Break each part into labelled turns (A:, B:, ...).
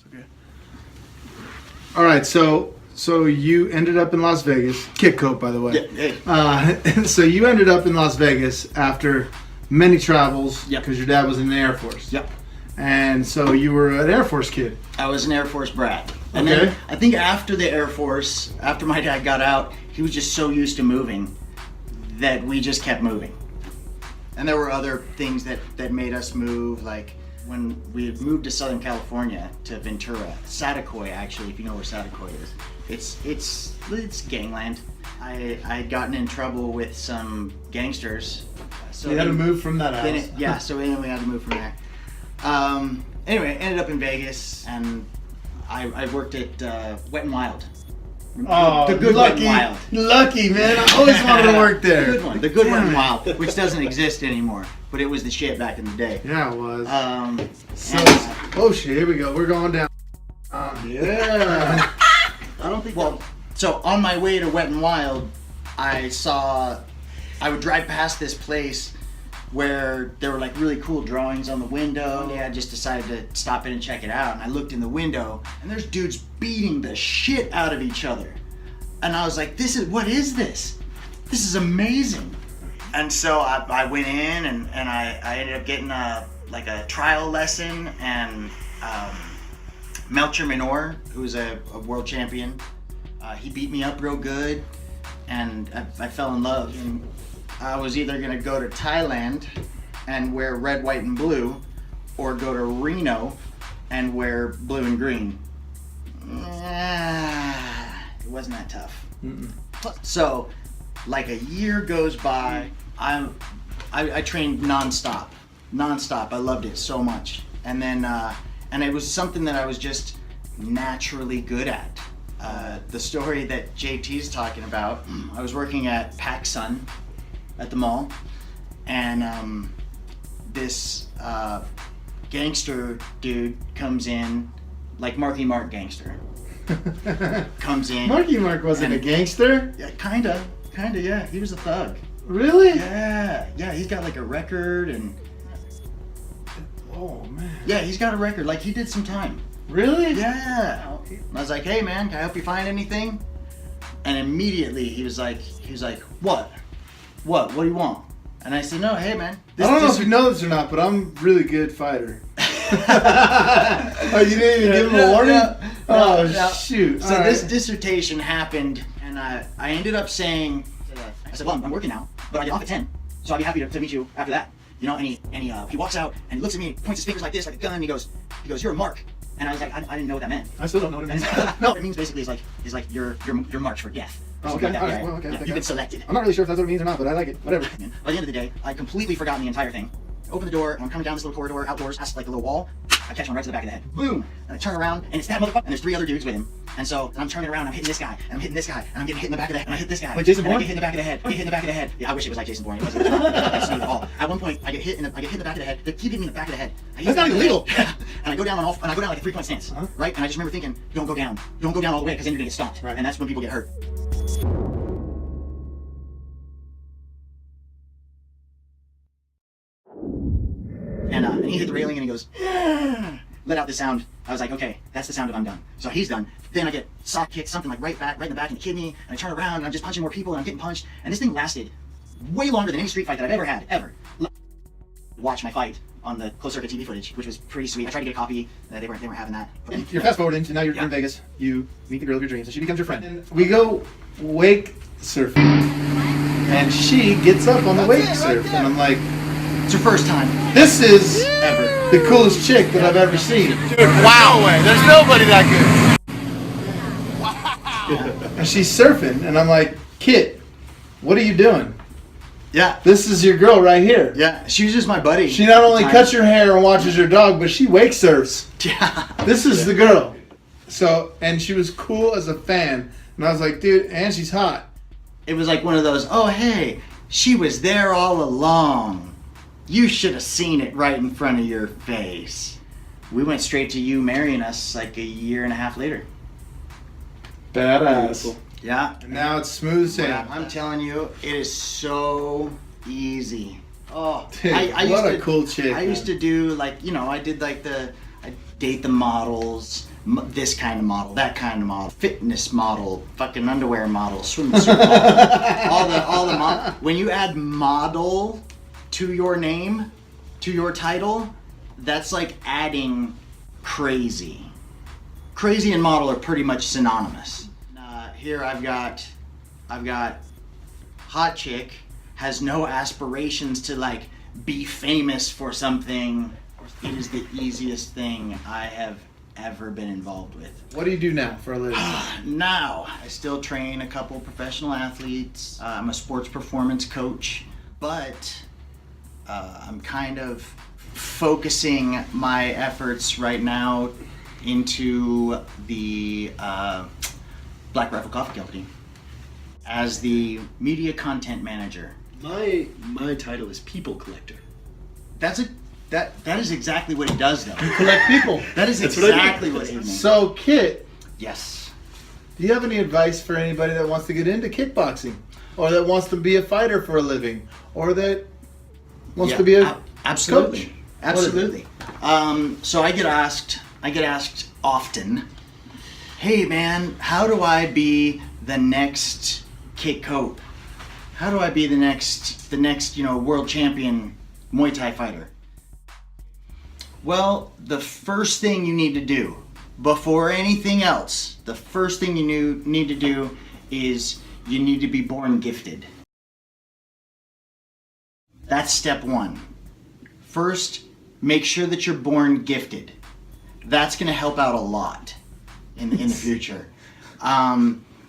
A: Okay. All right, so you ended up in Las Vegas. Kick coat, by the way.
B: Yeah.
A: So you ended up in Las Vegas after many travels.
B: Yep.
A: Because your dad was in the Air Force.
B: Yep.
A: And so you were an Air Force kid.
B: I was an Air Force brat. And
A: Okay.
B: then I think after the Air Force, after my dad got out, he was just so used to moving that we just kept moving. And there were other things that made us move, like when we moved to Southern California, to Ventura. Satakoy, actually, if you know where Satakoy is. It's gangland. I had gotten in trouble with some gangsters.
A: So you had to move from that house.
B: So anyway, we had to move from there. Anyway, ended up in Vegas, and I worked at Wet n Wild.
A: Oh,
B: the good
A: lucky,
B: Wet n Wild.
A: Lucky, man. I always wanted to work there.
B: The good Wet n Wild, which doesn't exist anymore, but it was the shit back in the day.
A: Yeah, it was.
B: And,
A: oh shit, here we go. We're going down. Yeah.
B: I don't think. Well, so on my way to Wet n Wild, I would drive past this place where there were like really cool drawings on the window. Yeah, I just decided to stop in and check it out. And I looked in the window, and there's dudes beating the shit out of each other. And I was like, what is this? This is amazing. And so I went in, and I ended up getting a trial lesson, and Melcher Minor, who's a world champion, he beat me up real good, and I fell in love. And I was either gonna go to Thailand and wear red, white, and blue, or go to Reno and wear blue and green. It wasn't that tough.
A: Mm-mm.
B: So, like a year goes by, I trained nonstop. I loved it so much, and then and it was something that I was just naturally good at. The story that JT's talking about, I was working at PacSun at the mall, and this gangster dude comes in, like Marky Mark gangster. Comes in.
A: Marky Mark wasn't a gangster?
B: Yeah, kinda, yeah. He was a thug.
A: Really?
B: Yeah, he's got like a record, and
A: oh man.
B: Yeah, he's got a record, like he did some time.
A: Really?
B: Yeah. And I was like, hey man, can I help you find anything? And immediately he was like, what do you want? And I said, no, hey man.
A: I don't know if you know this or not, but I'm a really good fighter. Oh, you didn't even give him a warning? No. Shoot.
B: So this dissertation happened, and I ended up saying, I said, well, I'm working now, but I get off at 10, so I'd be happy to meet you after that. You know, and he walks out and he looks at me, points his fingers like this, like a gun, and he goes, you're a mark. And I was like, I didn't know what that meant.
A: I still don't know what it means.
B: No, what it means basically is like you're marked for death.
A: Oh, okay.
B: Like
A: All right. Well, okay.
B: You've been selected.
A: I'm not really sure if that's what it means or not, but I like it. Whatever.
B: By the end of the day, I completely forgotten the entire thing. I open the door, and I'm coming down this little corridor outdoors, past like a little wall. I catch one right to the back of the head. Boom! And I turn around, and it's that motherfucker. And there's 3 other dudes with him. And so I'm turning around, I'm hitting this guy, and I'm hitting this guy, and I'm getting hit in the back of the head, and I hit this guy.
A: Like Jason Bourne?
B: I get hit in the back of the head. I get hit in the back of the head. Yeah, I wish it was like Jason Bourne. It wasn't that smooth at all. At one point, I get hit in the back of the head. They keep hitting me in the back of the head.
A: That's not illegal.
B: And I go down like a 3-point stance, right? And I just remember thinking, don't go down all the way, because then you're gonna get stomped.
A: Right.
B: And that's when people get hurt. And he hit the railing and he goes, yeah. Let out this sound. I was like, okay, that's the sound of I'm done. So he's done. Then I get sock kicked, something like right in the back in the kidney, and I turn around and I'm just punching more people and I'm getting punched. And this thing lasted way longer than any street fight that I've ever had, ever. Watch my fight on the closed circuit TV footage, which was pretty sweet. I tried to get a copy. They weren't having that.
A: You're fast forwarding to now you're in Vegas. You meet the girl of your dreams, and she becomes your friend. And we go wake surfing, and she gets up on the wake surf, and I'm like,
B: it's her first time.
A: This is ever the coolest chick that I've ever seen.
C: Dude, wow, there's nobody that good.
A: Wow. And she's surfing, and I'm like, Kit, what are you doing?
B: Yeah.
A: This is your girl right here.
B: Yeah, she was just my buddy.
A: She not only cuts your hair and watches your dog, but she wake surfs.
B: Yeah.
A: This is the girl. So, and she was cool as a fan. And I was like, dude, and she's hot.
B: It was like one of those, oh, hey, she was there all along. You should have seen it right in front of your face. We went straight to you marrying us like a year and a half later.
A: Badass.
B: Yeah.
A: And now it's smooth sailing.
B: I'm telling you, it is so easy. Oh,
A: dude, what a cool chick.
B: I used to do like, I did like I date the models, this kind of model, that kind of model, fitness model, fucking underwear model, swimsuit model, all the model. When you add model to your name, to your title, that's like adding crazy. Crazy and model are pretty much synonymous. Here I've got hot chick, has no aspirations to like be famous for something. It is the easiest thing I have ever been involved with.
A: What do you do now for a living?
B: Now, I still train a couple professional athletes. I'm a sports performance coach, but I'm kind of focusing my efforts right now into the Black Rifle Coffee Company as the media content manager.
D: My title is people collector.
B: That is exactly what it does, though.
A: You collect people.
B: That is
D: That's what I do.
B: exactly what it means.
A: So, Kit,
B: Yes.
A: do you have any advice for anybody that wants to get into kickboxing, or that wants to be a fighter for a living, or that wants to be a
B: absolutely,
A: coach?
B: absolutely. So I get asked often, "Hey man, how do I be the next Kit Cope? How do I be the next world champion Muay Thai fighter?" Well, the first thing you need to do, before anything else, the first thing you need to do is you need to be born gifted. That's step one. First, make sure that you're born gifted. That's going to help out a lot in the future.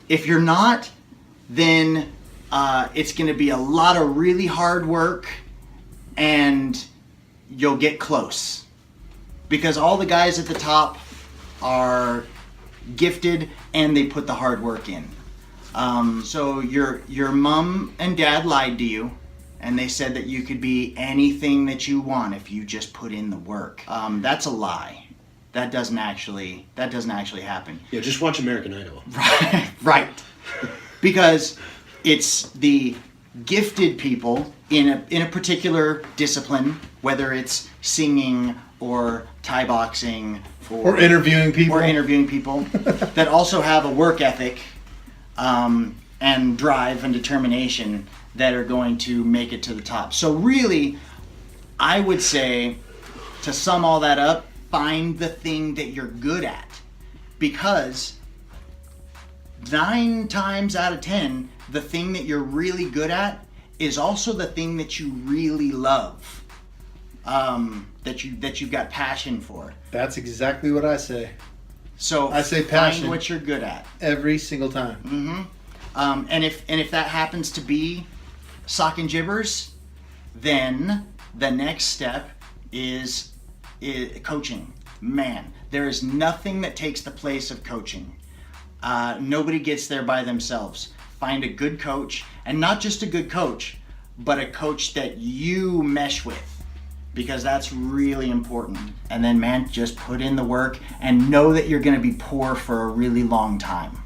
B: If you're not, then it's going to be a lot of really hard work, and you'll get close. Because all the guys at the top are gifted and they put the hard work in. So your mom and dad lied to you, and they said that you could be anything that you want if you just put in the work. That's a lie. That doesn't actually happen.
D: Yeah, just watch American Idol.
B: Right. Because it's the gifted people in a particular discipline, whether it's singing or Thai boxing
A: Or interviewing people.
B: that also have a work ethic and drive and determination that are going to make it to the top. So really, I would say, to sum all that up, find the thing that you're good at. Because 9 times out of 10, the thing that you're really good at is also the thing that you really love. That you've got passion for.
A: That's exactly what I say.
B: So
A: I say passion
B: find what you're good at
A: every single time.
B: Mm-hmm. And if that happens to be sock and jibbers, then the next step is coaching. Man, there is nothing that takes the place of coaching. Nobody gets there by themselves. Find a good coach, and not just a good coach, but a coach that you mesh with, because that's really important. And then, man, just put in the work and know that you're going to be poor for a really long time.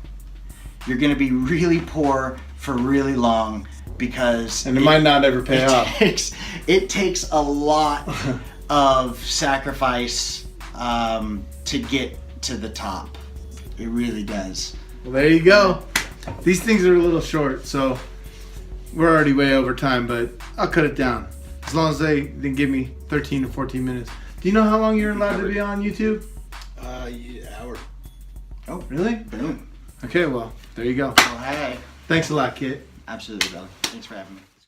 B: You're going to be really poor for really long, because
A: And it might not ever pay off.
B: It takes a lot of sacrifice to get to the top. It really does.
A: Well, there you go. These things are a little short, so we're already way over time, but I'll cut it down. As long as they give me 13 to 14 minutes. Do you know how long you're allowed to be on YouTube?
D: Yeah, hour.
B: Oh,
A: Really?
B: boom.
A: Okay, well, there you go.
B: Oh, hey.
A: Thanks a lot, Kit.
B: Absolutely, brother. Thanks for having me.